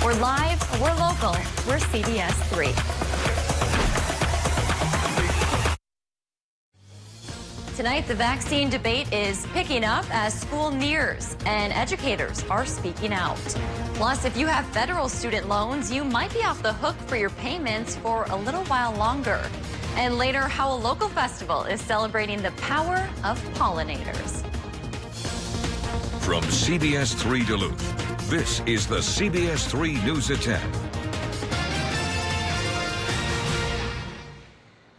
We're live, we're local, we're CBS3. Tonight, the vaccine debate is picking up as school nears, and educators are speaking out. Plus, if you have federal student loans, you might be off the hook for your payments for a little while longer. And later, how a local festival is celebrating the power of pollinators. From CBS3 Duluth, this is the CBS3 News at 10.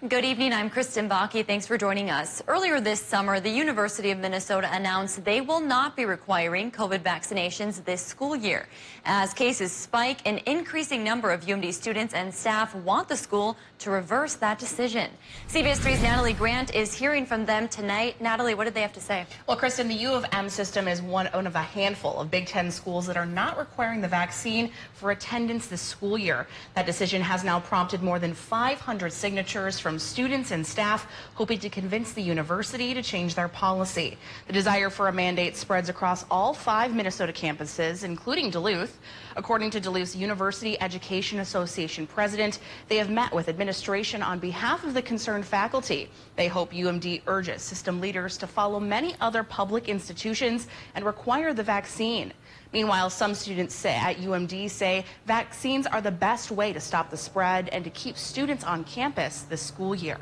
Good evening, I'm Kristen Bakke. Thanks for joining us. Earlier this summer, the University of Minnesota announced they will not be requiring COVID vaccinations this school year. As cases spike, an increasing number of UMD students and staff want the school to reverse that decision. CBS3's Natalie Grant is hearing from them tonight. Natalie, what did they have to say? Well, Kristen, the U of M system is one of a handful of Big Ten schools that are not requiring the vaccine for attendance this school year. That decision has now prompted more than 500 signatures from students and staff hoping to convince the university to change their policy. The desire for a mandate spreads across all 5 Minnesota campuses, including Duluth. According to Duluth's University Education Association president, they have met with administration on behalf of the concerned faculty. They hope UMD urges system leaders to follow many other public institutions and require the vaccine. Meanwhile, some students at UMD say vaccines are the best way to stop the spread and to keep students on campus this school year.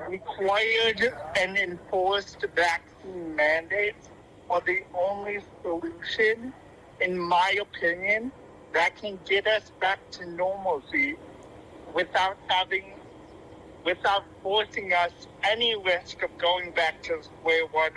Required and enforced vaccine mandates are the only solution, in my opinion, that can get us back to normalcy without forcing us any risk of going back to square one.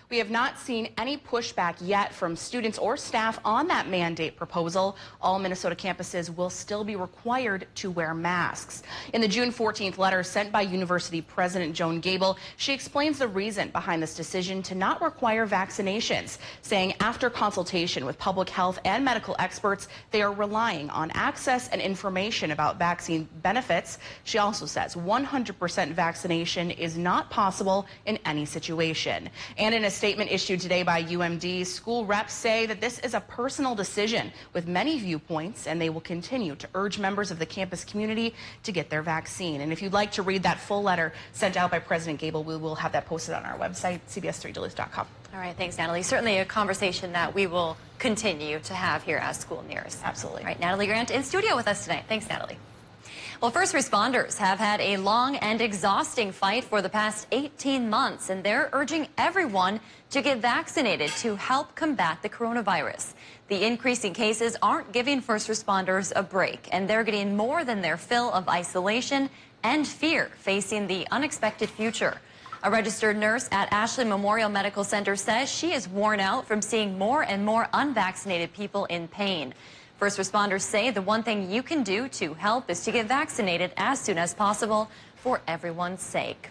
We have not seen any pushback yet from students or staff on that mandate proposal. All Minnesota campuses will still be required to wear masks. In the June 14th letter sent by University President Joan Gable, she explains the reason behind this decision to not require vaccinations, saying after consultation with public health and medical experts, they are relying on access and information about vaccine benefits. She also says 100% vaccination is not possible in any situation. And in a statement issued today by UMD, school reps say that this is a personal decision with many viewpoints, and they will continue to urge members of the campus community to get their vaccine. And if you'd like to read that full letter sent out by President Gable, we will have that posted on our website, cbs3duluth.com. All right, thanks, Natalie. Certainly a conversation that we will continue to have here as school nears. Absolutely. All right, Natalie Grant in studio with us tonight. Thanks, Natalie. Well, first responders have had a long and exhausting fight for the past 18 months, and they're urging everyone to get vaccinated to help combat the coronavirus. The increasing cases aren't giving first responders a break, and they're getting more than their fill of isolation and fear facing the unexpected future. A registered nurse at Ashland Memorial Medical Center says she is worn out from seeing more and more unvaccinated people in pain. First responders say the one thing you can do to help is to get vaccinated as soon as possible for everyone's sake.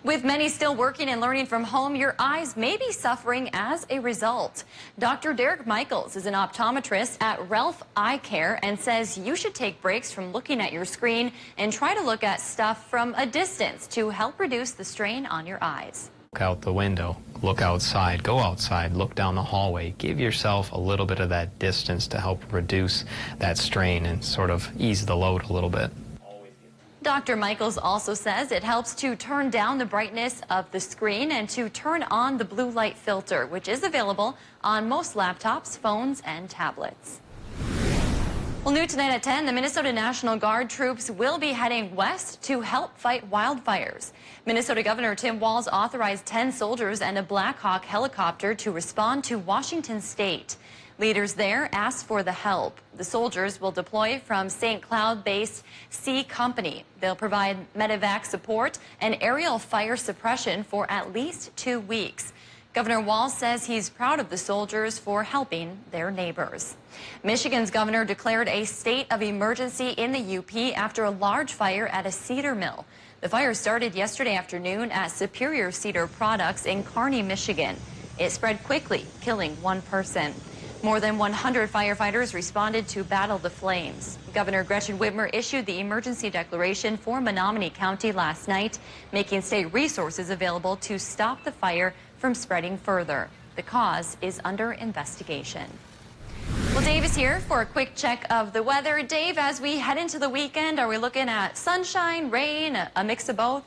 With many still working and learning from home, your eyes may be suffering as a result. Dr. Derek Michaels is an optometrist at Ralph Eye Care and says you should take breaks from looking at your screen and try to look at stuff from a distance to help reduce the strain on your eyes. Look out the window, look outside, go outside, look down the hallway. Give yourself a little bit of that distance to help reduce that strain and sort of ease the load a little bit. Dr. Michaels also says it helps to turn down the brightness of the screen and to turn on the blue light filter, which is available on most laptops, phones, and tablets. Well, new tonight at 10, the Minnesota National Guard troops will be heading west to help fight wildfires. Minnesota Governor Tim Walz authorized 10 soldiers and a Black Hawk helicopter to respond to Washington State. Leaders there asked for the help. The soldiers will deploy from St. Cloud-based C Company. They'll provide medevac support and aerial fire suppression for at least 2 weeks. Governor Walz says he's proud of the soldiers for helping their neighbors. Michigan's governor declared a state of emergency in the UP after a large fire at a cedar mill. The fire started yesterday afternoon at Superior Cedar Products in Kearney, Michigan. It spread quickly, killing 1 person. More than 100 firefighters responded to battle the flames. Governor Gretchen Whitmer issued the emergency declaration for Menominee County last night, making state resources available to stop the fire from spreading further. The cause is under investigation. Well, Dave is here for a quick check of the weather. Dave, as we head into the weekend, are we looking at sunshine, rain, a mix of both?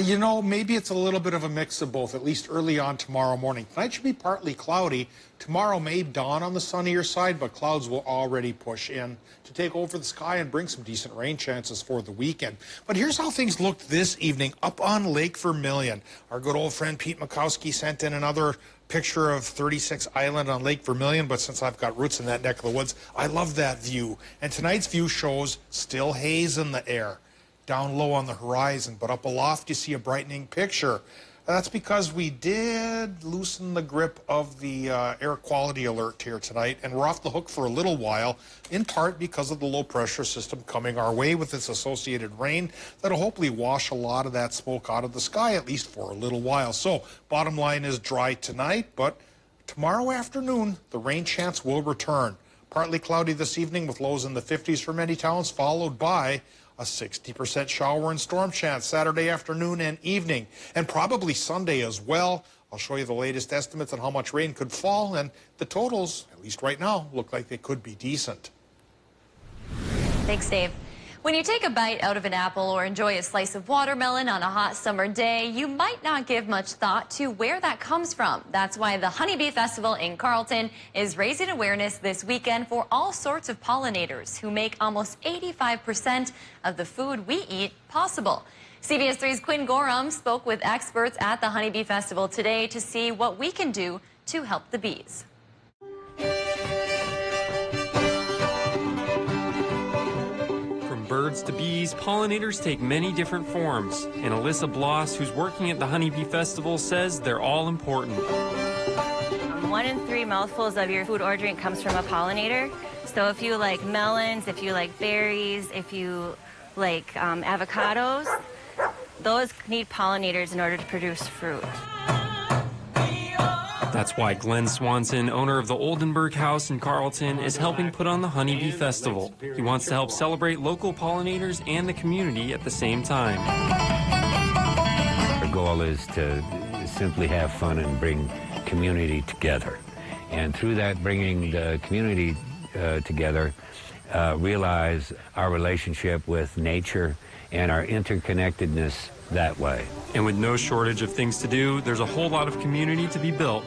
You know, maybe it's a little bit of a mix of both, at least early on tomorrow morning. Tonight should be partly cloudy. Tomorrow may dawn on the sunnier side, but clouds will already push in to take over the sky and bring some decent rain chances for the weekend. But here's how things looked this evening up on Lake Vermilion. Our good old friend Pete Mikowski sent in another picture of 36 Island on Lake Vermilion, but since I've got roots in that neck of the woods, I love that view. And tonight's view shows still haze in the air. Down low on the horizon, but up aloft you see a brightening picture. That's because we did loosen the grip of the air quality alert here tonight, and we're off the hook for a little while, in part because of the low pressure system coming our way with its associated rain that'll hopefully wash a lot of that smoke out of the sky, at least for a little while. So bottom line is dry tonight, but tomorrow afternoon the rain chance will return. Partly cloudy this evening with lows in the 50s for many towns, followed by a 60% shower and storm chance Saturday afternoon and evening, and probably Sunday as well. I'll show you the latest estimates on how much rain could fall, and the totals, at least right now, look like they could be decent. Thanks, Dave. When you take a bite out of an apple or enjoy a slice of watermelon on a hot summer day, you might not give much thought to where that comes from. That's why the Honeybee Festival in Carlton is raising awareness this weekend for all sorts of pollinators who make almost 85% of the food we eat possible. CBS3's Quinn Gorham spoke with experts at the Honeybee Festival today to see what we can do to help the bees. Birds to bees, pollinators take many different forms. And Alyssa Bloss, who's working at the Honeybee Festival, says they're all important. 1 in 3 mouthfuls of your food or drink comes from a pollinator. So if you like melons, if you like berries, if you like avocados, those need pollinators in order to produce fruit. That's why Glenn Swanson, owner of the Oldenburg House in Carlton, is helping put on the Honeybee Festival. He wants to help celebrate local pollinators and the community at the same time. Our goal is to simply have fun and bring community together. And through that, bringing the community together, realize our relationship with nature and our interconnectedness that way. And with no shortage of things to do, there's a whole lot of community to be built.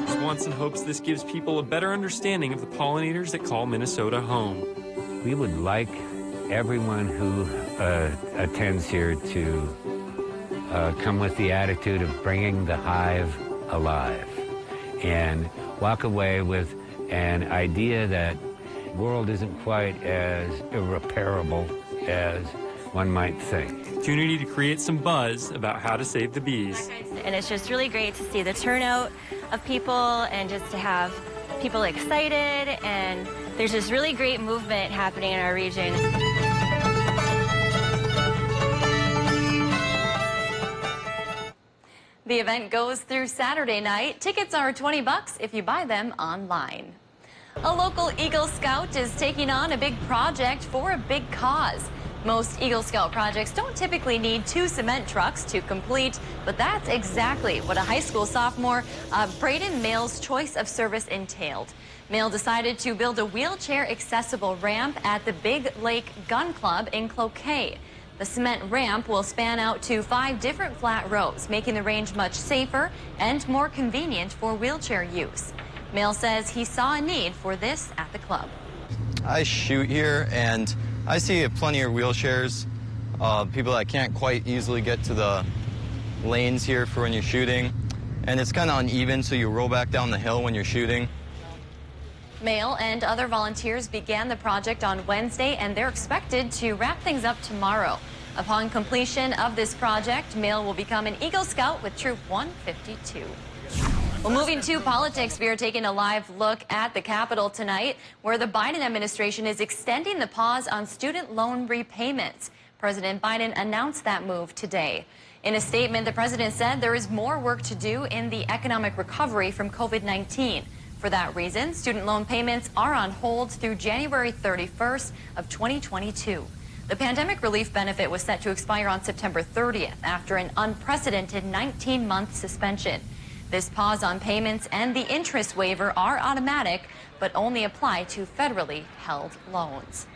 Swanson hopes this gives people a better understanding of the pollinators that call Minnesota home. We would like everyone who attends here to come with the attitude of bringing the hive alive and walk away with an idea that the world isn't quite as irreparable as one might think. Opportunity to create some buzz about how to save the bees. And it's just really great to see the turnout of people and just to have people excited, and there's this really great movement happening in our region. The event goes through Saturday night. Tickets are $20 if you buy them online. A local Eagle Scout is taking on a big project for a big cause. Most Eagle Scout projects don't typically need 2 cement trucks to complete, but that's exactly what a high school sophomore, Braden Mail's choice of service entailed. Mail decided to build a wheelchair-accessible ramp at the Big Lake Gun Club in Cloquet. The cement ramp will span out to 5 different flat rows, making the range much safer and more convenient for wheelchair use. Mail says he saw a need for this at the club. I shoot here and I see plenty of wheelchairs, people that can't quite easily get to the lanes here for when you're shooting. And it's kind of uneven, so you roll back down the hill when you're shooting. Mail and other volunteers began the project on Wednesday, and they're expected to wrap things up tomorrow. Upon completion of this project, Mail will become an Eagle Scout with Troop 152. Well, moving to politics, we are taking a live look at the Capitol tonight, where the Biden administration is extending the pause on student loan repayments. President Biden announced that move today. In a statement, the president said there is more work to do in the economic recovery from COVID-19. For that reason, student loan payments are on hold through January 31st of 2022. The pandemic relief benefit was set to expire on September 30th after an unprecedented 19-month suspension. This pause on payments and the interest waiver are automatic, but only apply to federally held loans.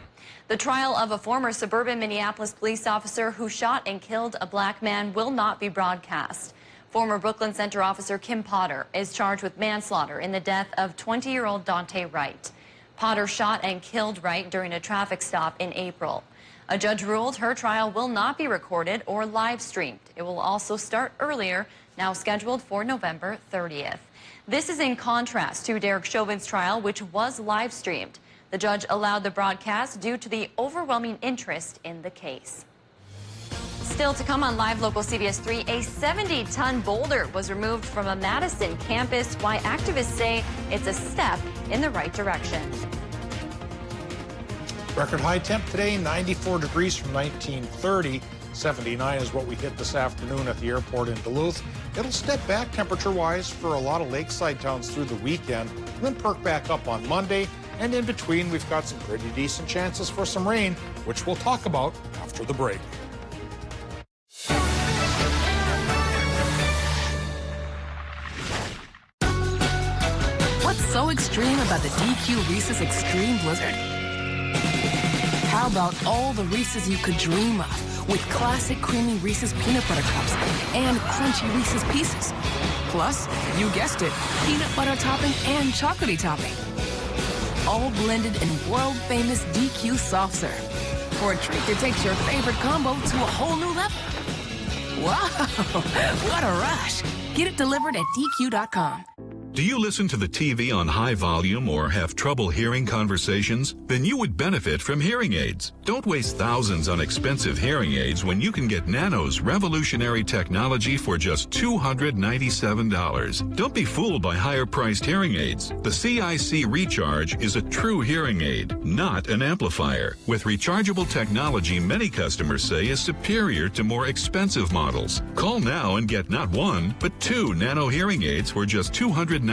The trial of a former suburban Minneapolis police officer who shot and killed a black man will not be broadcast. Former Brooklyn Center officer Kim Potter is charged with manslaughter in the death of 20-year-old Dante Wright. Potter shot and killed Wright during a traffic stop in April. A judge ruled her trial will not be recorded or live streamed. It will also start earlier, now scheduled for November 30th. This is in contrast to Derek Chauvin's trial, which was live streamed. The judge allowed the broadcast due to the overwhelming interest in the case. Still to come on Live Local CBS 3, a 70-ton boulder was removed from a Madison campus. Why activists say it's a step in the right direction. Record high temp today, 94 degrees from 1930. 79 is what we hit this afternoon at the airport in Duluth. It'll step back temperature-wise for a lot of lakeside towns through the weekend, and then perk back up on Monday. And in between, we've got some pretty decent chances for some rain, which we'll talk about after the break. What's so extreme about the DQ Reese's Extreme Blizzard? How about all the Reese's you could dream of, with classic creamy Reese's peanut butter cups and crunchy Reese's Pieces? Plus, you guessed it, peanut butter topping and chocolatey topping. All blended in world-famous DQ soft serve for a treat that takes your favorite combo to a whole new level. Wow, what a rush. Get it delivered at DQ.com. Do you listen to the TV on high volume or have trouble hearing conversations? Then you would benefit from hearing aids. Don't waste thousands on expensive hearing aids when you can get Nano's revolutionary technology for just $297. Don't be fooled by higher-priced hearing aids. The CIC Recharge is a true hearing aid, not an amplifier. With rechargeable technology many customers say is superior to more expensive models. Call now and get not one, but two Nano hearing aids for just $297.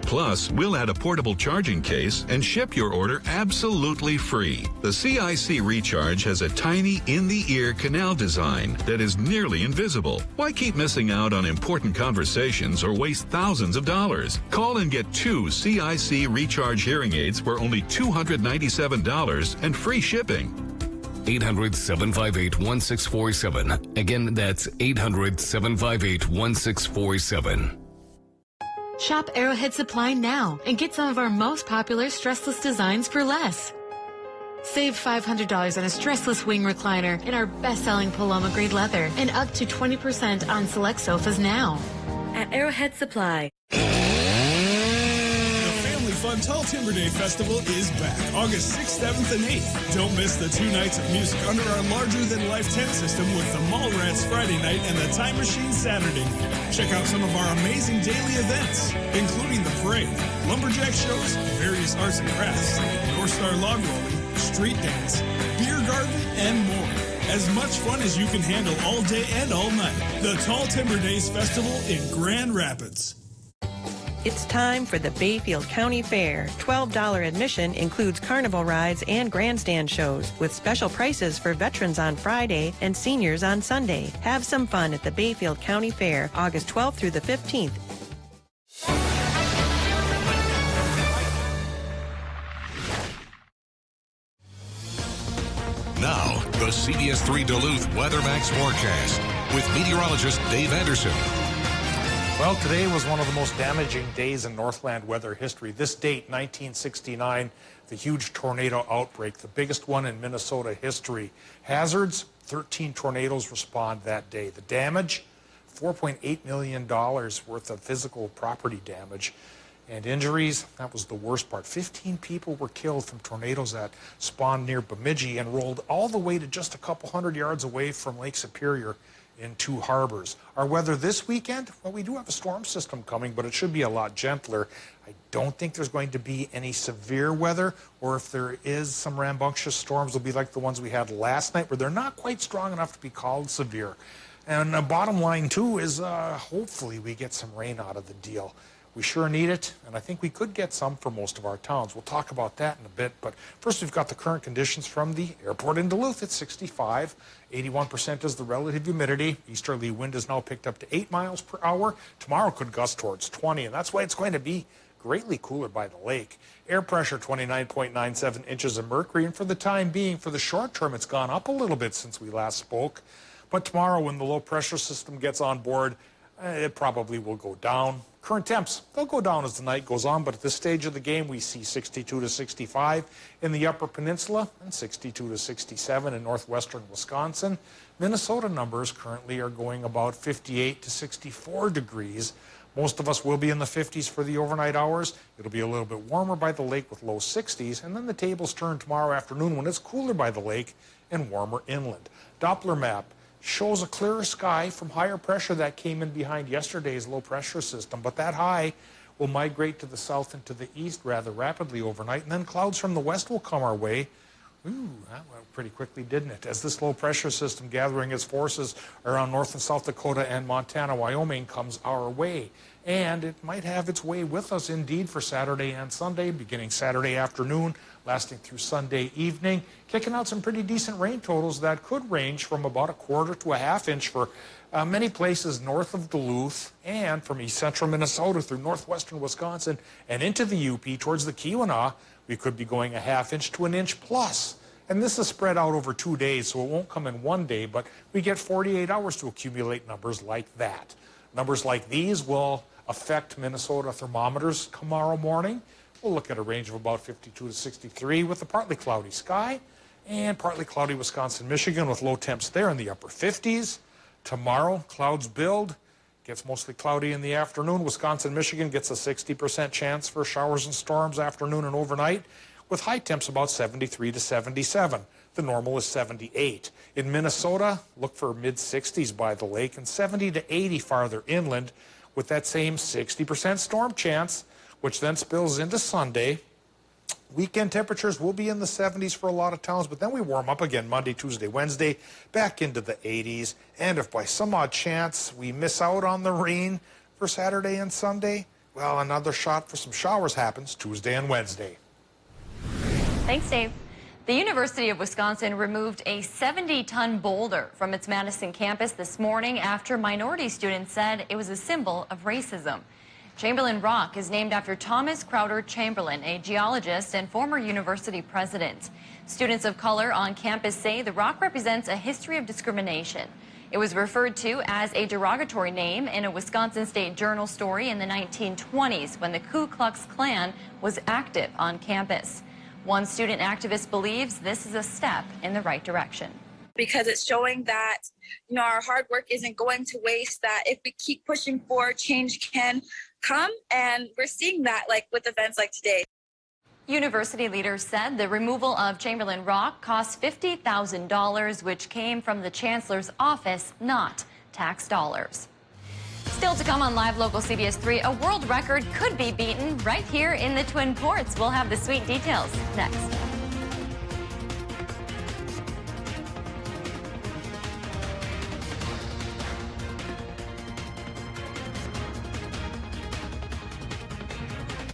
Plus, we'll add a portable charging case and ship your order absolutely free. The CIC Recharge has a tiny in-the-ear canal design that is nearly invisible. Why keep missing out on important conversations or waste thousands of dollars? Call and get two CIC Recharge hearing aids for only $297 and free shipping. 800-758-1647. Again, that's 800-758-1647. Shop Arrowhead Supply now and get some of our most popular stressless designs for less. Save $500 on a stressless wing recliner in our best-selling Paloma grade leather and up to 20% on select sofas now at Arrowhead Supply. Fun Tall Timber Day Festival is back August 6th, 7th, and 8th. Don't miss the 2 nights of music under our larger-than-life tent system with the Mallrats Friday night and the Time Machine Saturday night. Check out some of our amazing daily events, including the parade, lumberjack shows, various arts and crafts, North Star log rolling, street dance, beer garden, and more. As much fun as you can handle all day and all night. The Tall Timber Days Festival in Grand Rapids. It's time for the Bayfield County Fair. $12 admission includes carnival rides and grandstand shows with special prices for veterans on Friday and seniors on Sunday. Have some fun at the Bayfield County Fair, August 12th through the 15th. Now, the CBS3 Duluth Weather Max forecast with meteorologist Dave Anderson. Well, today was one of the most damaging days in Northland weather history. This date, 1969, the huge tornado outbreak, the biggest one in Minnesota history. Hazards, 13 tornadoes respond that day. The damage, $4.8 million worth of physical property damage. And injuries, that was the worst part. 15 people were killed from tornadoes that spawned near Bemidji and rolled all the way to just a couple hundred yards away from Lake Superior in 2 harbors. Our weather this weekend, well, we do have a storm system coming, but it should be a lot gentler. I don't think there's going to be any severe weather, or if there is some rambunctious storms, will be like the ones we had last night, where they're not quite strong enough to be called severe. And the bottom line, too, is hopefully we get some rain out of the deal. We sure need it, and I think we could get some for most of our towns. We'll talk about that in a bit, but first we've got the current conditions from the airport in Duluth. It's 65. 81% is the relative humidity. Easterly wind is now picked up to 8 miles per hour. Tomorrow could gust towards 20, and that's why it's going to be greatly cooler by the lake. Air pressure 29.97 inches of mercury, and for the time being, for the short term, it's gone up a little bit since we last spoke. But tomorrow, when the low pressure system gets on board, it probably will go down. Current temps, they'll go down as the night goes on, but at this stage of the game, we see 62 to 65 in the Upper Peninsula and 62 to 67 in northwestern Wisconsin. Minnesota numbers currently are going about 58 to 64 degrees. Most of us will be in the 50s for the overnight hours. It'll be a little bit warmer by the lake with low 60s, and then the tables turn tomorrow afternoon when it's cooler by the lake and warmer inland. Doppler map shows a clearer sky from higher pressure that came in behind yesterday's low pressure system, but that high will migrate to the south and to the east rather rapidly overnight, and then clouds from the west will come our way. Ooh, that went pretty quickly, didn't it? As this low pressure system gathering its forces around North and South Dakota and Montana, Wyoming comes our way. And it might have its way with us indeed for Saturday and Sunday, beginning Saturday afternoon, lasting through Sunday evening, kicking out some pretty decent rain totals that could range from about 1/4 to 1/2 inch for many places north of Duluth and from east central Minnesota through northwestern Wisconsin and into the UP towards the Keweenaw. We could be going 1/2 inch to 1 inch plus. And this is spread out over 2 days, so it won't come in one day, but we get 48 hours to accumulate numbers like that. Numbers like these will affect Minnesota thermometers tomorrow morning. We'll look at a range of about 52 to 63 with a partly cloudy sky, and partly cloudy Wisconsin, Michigan with low temps there in the upper 50s. Tomorrow, clouds build. Gets mostly cloudy in the afternoon. Wisconsin, Michigan gets a 60% chance for showers and storms afternoon and overnight, with high temps about 73 to 77. The normal is 78. In Minnesota, look for mid-60s by the lake and 70 to 80 farther inland, with that same 60% storm chance, which then spills into Sunday. Weekend temperatures will be in the 70s for a lot of towns, but then we warm up again Monday, Tuesday, Wednesday, back into the 80s. And if by some odd chance we miss out on the rain for Saturday and Sunday, well, another shot for some showers happens Tuesday and Wednesday. Thanks, Dave. The University of Wisconsin removed a 70-ton boulder from its Madison campus this morning after minority students said it was a symbol of racism. Chamberlain Rock is named after Thomas Crowder Chamberlain, a geologist and former university president. Students of color on campus say the rock represents a history of discrimination. It was referred to as a derogatory name in a Wisconsin State Journal story in the 1920s when the Ku Klux Klan was active on campus. One student activist believes this is a step in the right direction. Because it's showing that, our hard work isn't going to waste, that if we keep pushing forward, change can come, and we're seeing that with events like today. University leaders said the removal of Chamberlain Rock cost $50,000, which came from the chancellor's office, not tax dollars. Still to come on Live Local CBS3, a world record could be beaten right here in the Twin Ports. We'll have the sweet details next.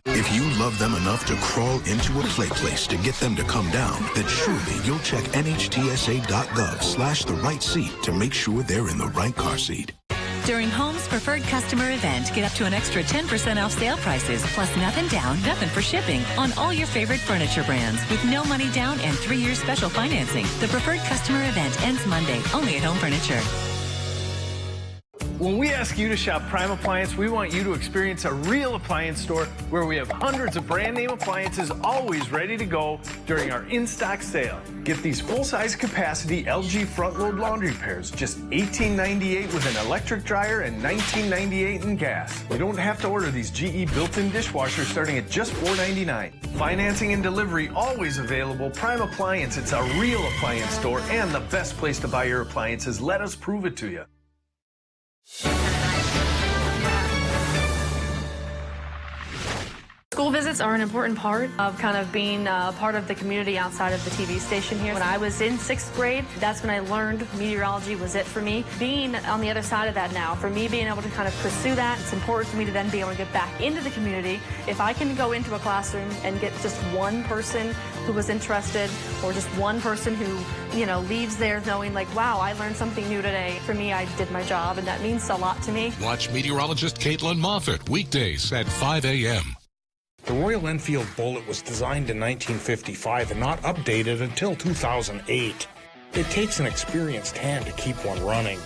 If you love them enough to crawl into a play place to get them to come down, then surely you'll check NHTSA.gov/the right seat to make sure they're in the right car seat. During Home's Preferred Customer event, get up to an extra 10% off sale prices, plus nothing down, nothing for shipping on all your favorite furniture brands with no money down and 3-year special financing. The Preferred Customer event ends Monday, only at Home Furniture. When we ask you to shop Prime Appliance, we want you to experience a real appliance store where we have hundreds of brand name appliances always ready to go during our in-stock sale. Get these full-size capacity LG front-load laundry pairs, just $18.98 with an electric dryer and $19.98 in gas. You don't have to order these GE built-in dishwashers starting at just $4.99. Financing and delivery always available. Prime Appliance, it's a real appliance store and the best place to buy your appliances. Let us prove it to you. School visits are an important part of kind of being part of the community outside of the TV station here. When I was in 6th grade, that's when I learned meteorology was it for me. Being on the other side of that now, for me being able to kind of pursue that, it's important for me to then be able to get back into the community. If I can go into a classroom and get just one person who was interested, or just one person who, you know, leaves there knowing like, wow, I learned something new today. For me, I did my job, and that means a lot to me. Watch meteorologist Caitlin Moffat weekdays at 5 a.m. The Royal Enfield Bullet was designed in 1955 and not updated until 2008. It takes an experienced hand to keep one running.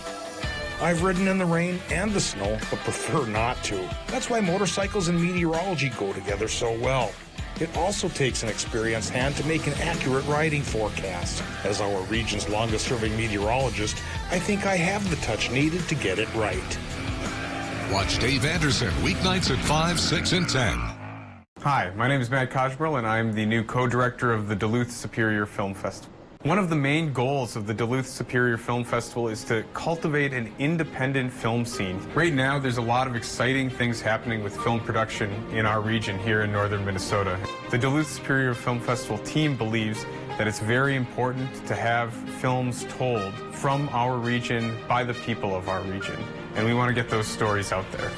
I've ridden in the rain and the snow, but prefer not to. That's why motorcycles and meteorology go together so well. It also takes an experienced hand to make an accurate riding forecast. As our region's longest-serving meteorologist, I think I have the touch needed to get it right. Watch Dave Anderson weeknights at 5, 6, and 10. Hi, my name is Matt Kojbril, and I'm the new co-director of the Duluth Superior Film Festival. One of the main goals of the Duluth Superior Film Festival is to cultivate an independent film scene. Right now, there's a lot of exciting things happening with film production in our region here in northern Minnesota. The Duluth Superior Film Festival team believes that it's very important to have films told from our region by the people of our region, and we want to get those stories out there.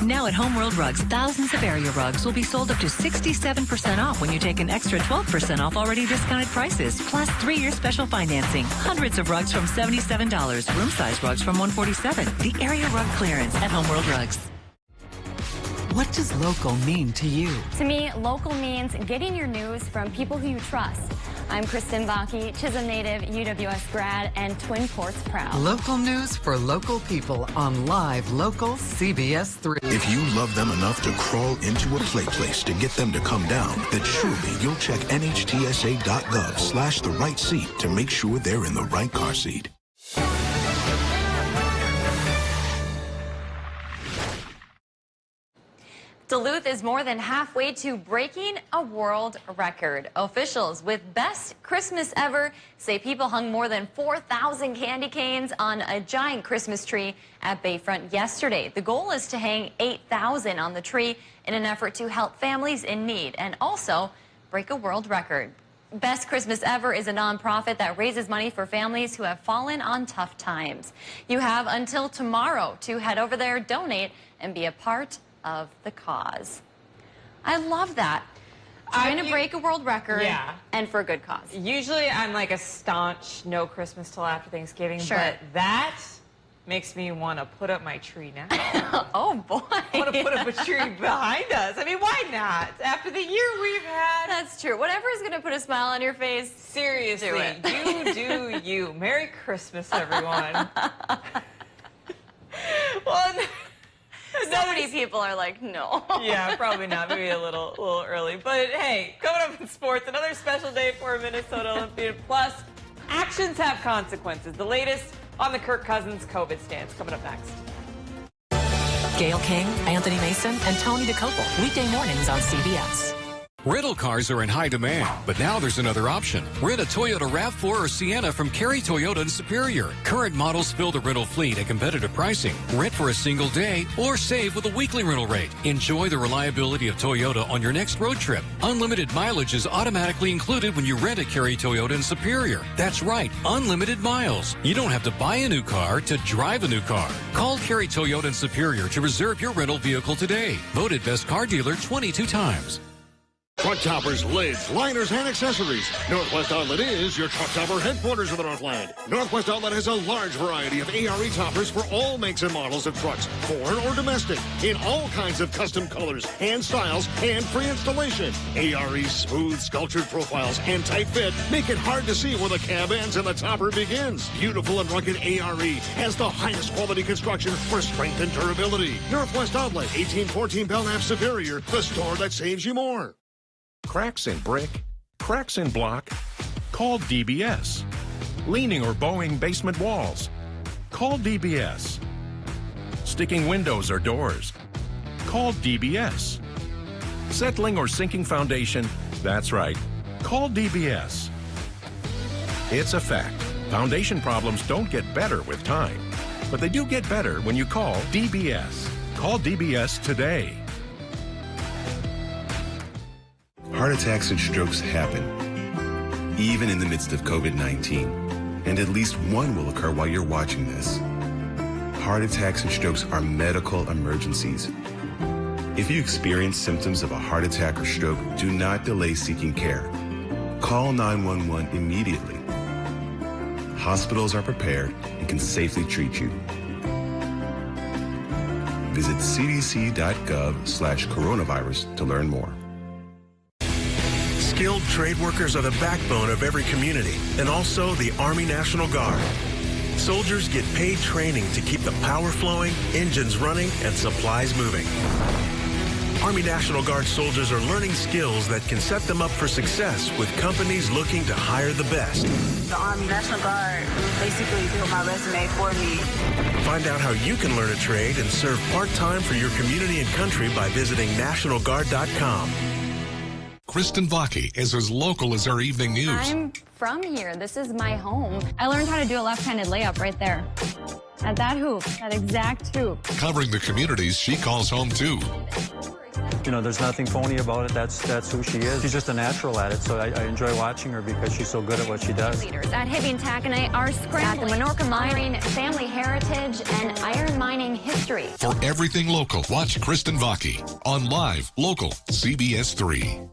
Now at Home World Rugs, thousands of area rugs will be sold up to 67% off when you take an extra 12% off already discounted prices, plus 3-year special financing. Hundreds of rugs from $77, room-size rugs from $147. The area rug clearance at Home World Rugs. What does local mean to you? To me, local means getting your news from people who you trust. I'm Kristen Baki, Chisholm native, UWS grad, and Twin Ports proud. Local news for local people on Live Local CBS3. If you love them enough to crawl into a play place to get them to come down, then surely you'll check NHTSA.gov/the right seat to make sure they're in the right car seat. Duluth is more than halfway to breaking a world record. Officials with Best Christmas Ever say people hung more than 4,000 candy canes on a giant Christmas tree at Bayfront yesterday. The goal is to hang 8,000 on the tree in an effort to help families in need and also break a world record. Best Christmas Ever is a nonprofit that raises money for families who have fallen on tough times. You have until tomorrow to head over there, donate, and be a part of the cause. I love that. Trying to break a world record, yeah, and for a good cause. Usually I'm like a staunch no Christmas till after Thanksgiving, sure, but that makes me want to put up my tree now. Oh boy. I want to put up a tree behind us. I mean, why not? After the year we've had. That's true. Whatever is going to put a smile on your face. Seriously, do you do you. Merry Christmas, everyone. Well, so many people are like, no. Yeah, probably not. Maybe a little early. But hey, coming up in sports, another special day for a Minnesota Olympian. Plus, actions have consequences. The latest on the Kirk Cousins COVID stance coming up next. Gail King, Anthony Mason, and Tony DeCoppel. Weekday mornings on CBS. Rental cars are in high demand, but now there's another option. Rent a Toyota RAV4 or Sienna from Cary Toyota in Superior. Current models fill the rental fleet at competitive pricing. Rent for a single day or save with a weekly rental rate. Enjoy the reliability of Toyota on your next road trip. Unlimited mileage is automatically included when you rent a Cary Toyota in Superior. That's right, unlimited miles. You don't have to buy a new car to drive a new car. Call Cary Toyota in Superior to reserve your rental vehicle today. Voted best car dealer 22 times. Truck toppers, lids, liners, and accessories. Northwest Outlet is your truck topper headquarters of the Northland. Northwest Outlet has a large variety of ARE toppers for all makes and models of trucks, foreign or domestic, in all kinds of custom colors and styles and free installation. ARE's smooth, sculptured profiles and tight fit make it hard to see where the cab ends and the topper begins. Beautiful and rugged ARE has the highest quality construction for strength and durability. Northwest Outlet, 1814 Belknap Superior, the store that saves you more. Cracks in brick, cracks in block, call DBS. Leaning or bowing basement walls, call DBS. Sticking windows or doors, call DBS. Settling or sinking foundation, that's right, call DBS. It's a fact, foundation problems don't get better with time, but they do get better when you call DBS. Call DBS today. Heart attacks and strokes happen, even in the midst of COVID-19, and at least one will occur while you're watching this. Heart attacks and strokes are medical emergencies. If you experience symptoms of a heart attack or stroke, do not delay seeking care. Call 911 immediately. Hospitals are prepared and can safely treat you. Visit cdc.gov/coronavirus to learn more. Skilled trade workers are the backbone of every community, and also the Army National Guard. Soldiers get paid training to keep the power flowing, engines running, and supplies moving. Army National Guard soldiers are learning skills that can set them up for success with companies looking to hire the best. The Army National Guard basically built my resume for me. Find out how you can learn a trade and serve part-time for your community and country by visiting NationalGuard.com. Kristen Vaki is as local as our evening news. I'm from here. This is my home. I learned how to do a left-handed layup right there. At that hoop, that exact hoop. Covering the communities she calls home too. You know, there's nothing phony about it. That's who she is. She's just a natural at it, so I enjoy watching her because she's so good at what she does. Leaders at Hibbing Taconite are scrambling at the Menorca Mining family heritage and iron mining history. For everything local, watch Kristen Vaki on Live Local CBS3.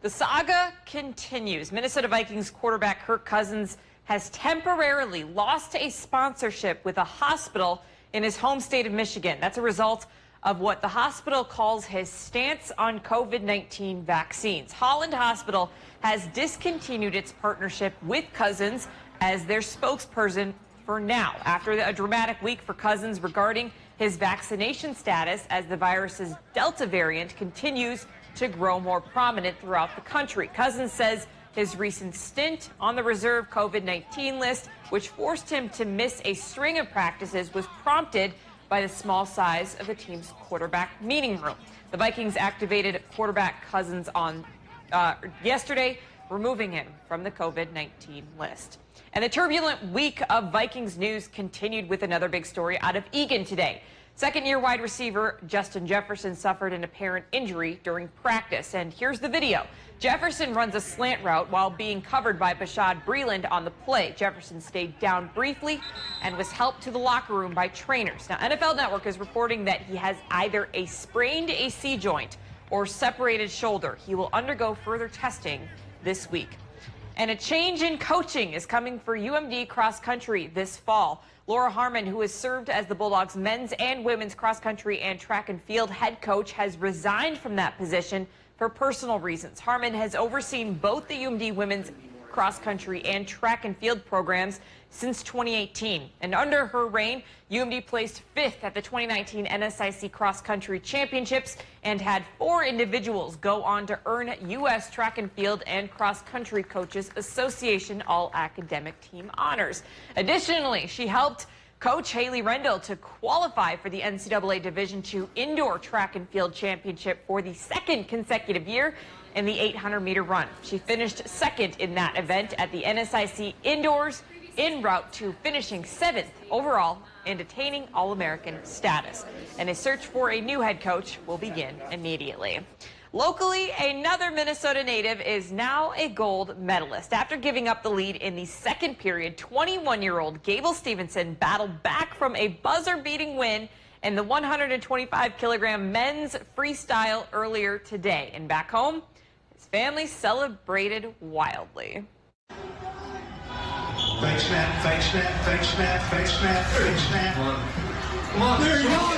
The saga continues. Minnesota Vikings quarterback Kirk Cousins has temporarily lost a sponsorship with a hospital in his home state of Michigan. That's a result of what the hospital calls his stance on COVID-19 vaccines. Holland Hospital has discontinued its partnership with Cousins as their spokesperson for now, after a dramatic week for Cousins regarding his vaccination status as the virus's Delta variant continues to grow more prominent throughout the country. Cousins says his recent stint on the reserve COVID-19 list, which forced him to miss a string of practices, was prompted by the small size of the team's quarterback meeting room. The Vikings activated quarterback Cousins on yesterday, removing him from the COVID-19 list. And the turbulent week of Vikings news continued with another big story out of Eagan today. Second-year wide receiver Justin Jefferson suffered an apparent injury during practice. And here's the video. Jefferson runs a slant route while being covered by Bashad Breeland on the play. Jefferson stayed down briefly and was helped to the locker room by trainers. Now, NFL Network is reporting that he has either a sprained AC joint or separated shoulder. He will undergo further testing this week. And a change in coaching is coming for UMD cross country this fall. Laura Harmon, who has served as the Bulldogs men's and women's cross country and track and field head coach, has resigned from that position for personal reasons. Harmon has overseen both the UMD women's cross country and track and field programs since 2018. And under her reign, UMD placed 5th at the 2019 NSIC Cross Country Championships and had 4 individuals go on to earn U.S. Track and Field and Cross Country Coaches Association All-Academic Team honors. Additionally, she helped Coach Haley Rendell to qualify for the NCAA Division II Indoor Track and Field Championship for the 2nd consecutive year in the 800-meter run. She finished 2nd in that event at the NSIC Indoors, en route to finishing 7th overall and attaining All-American status. And a search for a new head coach will begin immediately. Locally, another Minnesota native is now a gold medalist. After giving up the lead in the second period, 21-year-old Gable Stevenson battled back from a buzzer-beating win in the 125-kilogram men's freestyle earlier today. And back home, his family celebrated wildly. Fake snap, fake snap, fake snap, fake snap, fake snap. Come on, there you go.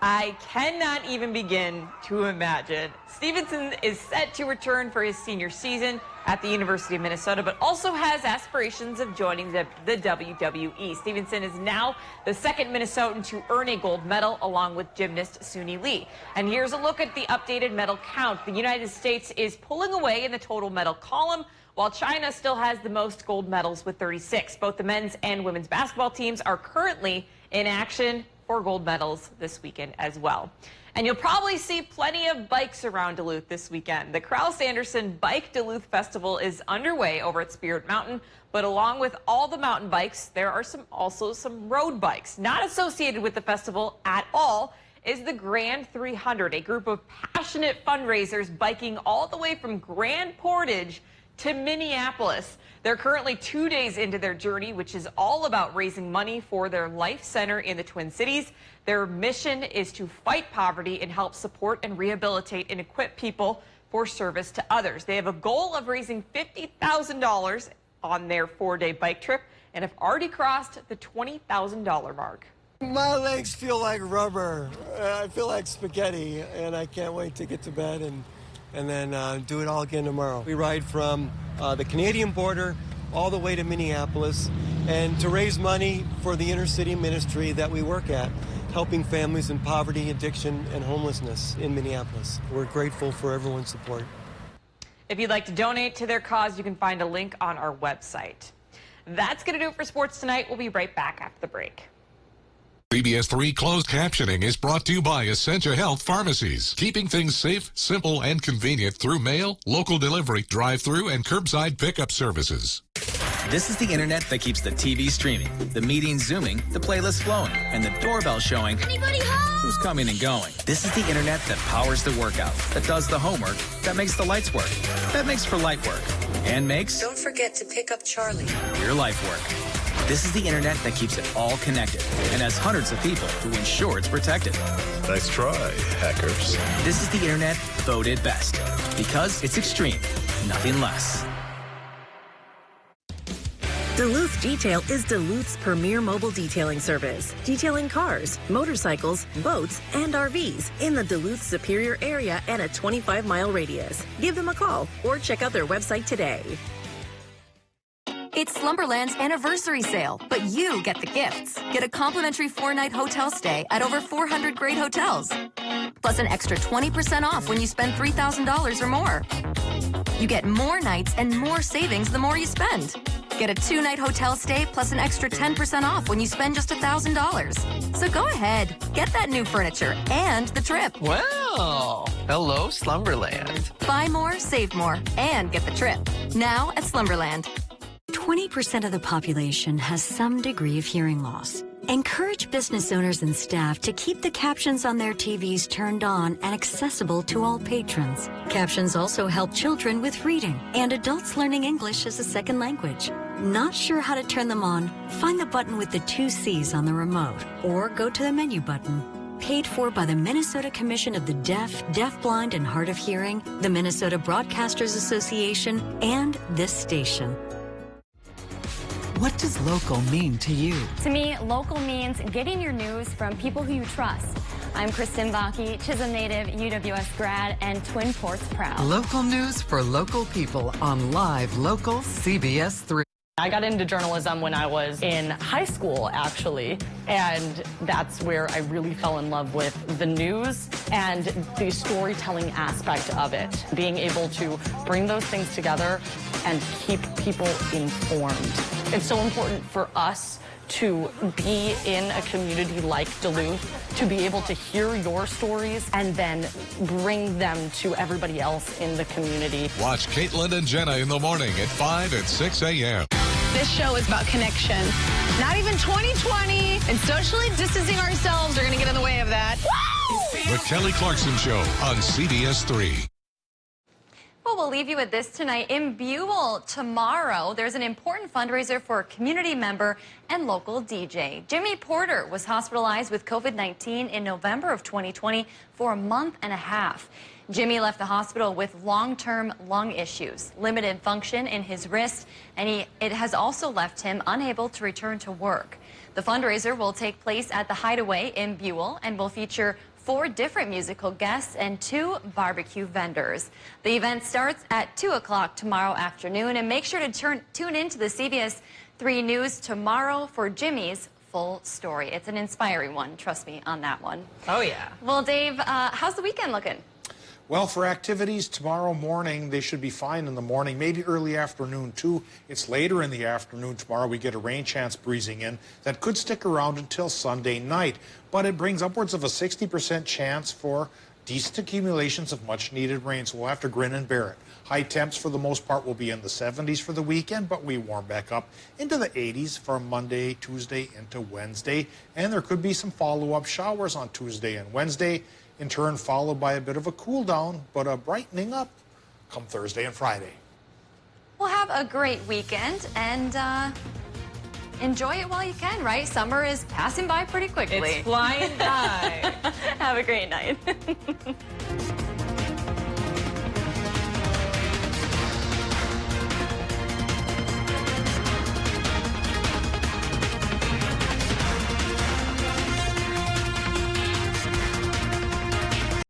I cannot even begin to imagine. Stevenson is set to return for his senior season at the University of Minnesota, but also has aspirations of joining the WWE. Stevenson is now the 2nd Minnesotan to earn a gold medal, along with gymnast Suni Lee. And here's a look at the updated medal count. The United States is pulling away in the total medal column, while China still has the most gold medals with 36. Both the men's and women's basketball teams are currently in action for gold medals this weekend as well. And you'll probably see plenty of bikes around Duluth this weekend. The Sanderson Bike Duluth Festival is underway over at Spirit Mountain, but along with all the mountain bikes, there are also some road bikes. Not associated with the festival at all is the Grand 300, a group of passionate fundraisers biking all the way from Grand Portage to Minneapolis. They're currently 2 days into their journey, which is all about raising money for their Life Center in the Twin Cities. Their mission is to fight poverty and help support and rehabilitate and equip people for service to others. They have a goal of raising $50,000 on their 4-day bike trip and have already crossed the $20,000 mark. My legs feel like rubber. I feel like spaghetti, and I can't wait to get to bed and then do it all again tomorrow. We ride from the Canadian border all the way to Minneapolis and to raise money for the inner city ministry that we work at, helping families in poverty, addiction, and homelessness in Minneapolis. We're grateful for everyone's support. If you'd like to donate to their cause, you can find a link on our website. That's going to do it for sports tonight. We'll be right back after the break. CBS3 closed captioning is brought to you by Essentia Health Pharmacies, keeping things safe, simple, and convenient through mail, local delivery, drive-through, and curbside pickup services. This is the internet that keeps the TV streaming, the meetings zooming, the playlist flowing, and the doorbell showing anybody home? Who's coming and going. This is the internet that powers the workout, that does the homework, that makes the lights work, that makes for light work, and makes... Don't forget to pick up Charlie. ...your life work. This is the internet that keeps it all connected and has hundreds of people who ensure it's protected. Nice try, hackers. This is the internet voted best because it's extreme, nothing less. Duluth Detail is Duluth's premier mobile detailing service, detailing cars, motorcycles, boats, and RVs in the Duluth Superior area and a 25-mile radius. Give them a call or check out their website today. It's Slumberland's anniversary sale, but you get the gifts. Get a complimentary 4-night hotel stay at over 400 great hotels. Plus an extra 20% off when you spend $3,000 or more. You get more nights and more savings the more you spend. Get a 2-night hotel stay plus an extra 10% off when you spend just $1,000. So go ahead, get that new furniture and the trip. Well, hello, Slumberland. Buy more, save more, and get the trip. Now at Slumberland. 20% of the population has some degree of hearing loss. Encourage business owners and staff to keep the captions on their TVs turned on and accessible to all patrons. Captions also help children with reading and adults learning English as a second language. Not sure how to turn them on? Find the button with the 2 C's on the remote or go to the menu button. Paid for by the Minnesota Commission of the Deaf, Deafblind, and Hard of Hearing, the Minnesota Broadcasters Association, and this station. What does local mean to you? To me, local means getting your news from people who you trust. I'm Kristen Vaki, Chisholm native, UWS grad, and Twin Ports proud. Local news for local people on Live Local CBS3. I got into journalism when I was in high school, actually, and that's where I really fell in love with the news and the storytelling aspect of it, being able to bring those things together and keep people informed. It's so important for us to be in a community like Duluth, to be able to hear your stories and then bring them to everybody else in the community. Watch Caitlin and Jenna in the morning at 5 and 6 a.m. This show is about connection. Not even 2020 and socially distancing ourselves are going to get in the way of that. The Kelly Clarkson Show on CBS3. Well, we'll leave you with this tonight. In Buell tomorrow, there's an important fundraiser for a community member and local DJ. Jimmy Porter was hospitalized with COVID-19 in November of 2020 for a month and a half. Jimmy left the hospital with long-term lung issues, limited function in his wrist, and it has also left him unable to return to work. The fundraiser will take place at the Hideaway in Buell and will feature 4 different musical guests and 2 barbecue vendors. The event starts at 2 o'clock tomorrow afternoon, and make sure to tune in to the CBS3 News tomorrow for Jimmy's full story. It's an inspiring one, trust me on that one. Oh, yeah. Well, Dave, how's the weekend looking? Well, for activities tomorrow morning, they should be fine in the morning, maybe early afternoon too. It's later in the afternoon tomorrow we get a rain chance breezing in that could stick around until Sunday night. But it brings upwards of a 60% chance for decent accumulations of much needed rain, so we'll have to grin and bear it. High temps for the most part will be in the 70s for the weekend, but we warm back up into the 80s from Monday, Tuesday into Wednesday. And there could be some follow-up showers on Tuesday and Wednesday, in turn followed by a bit of a cool down, but a brightening up come Thursday and Friday. Well, have a great weekend and enjoy it while you can, right? Summer is passing by pretty quickly. It's flying by. Have a great night.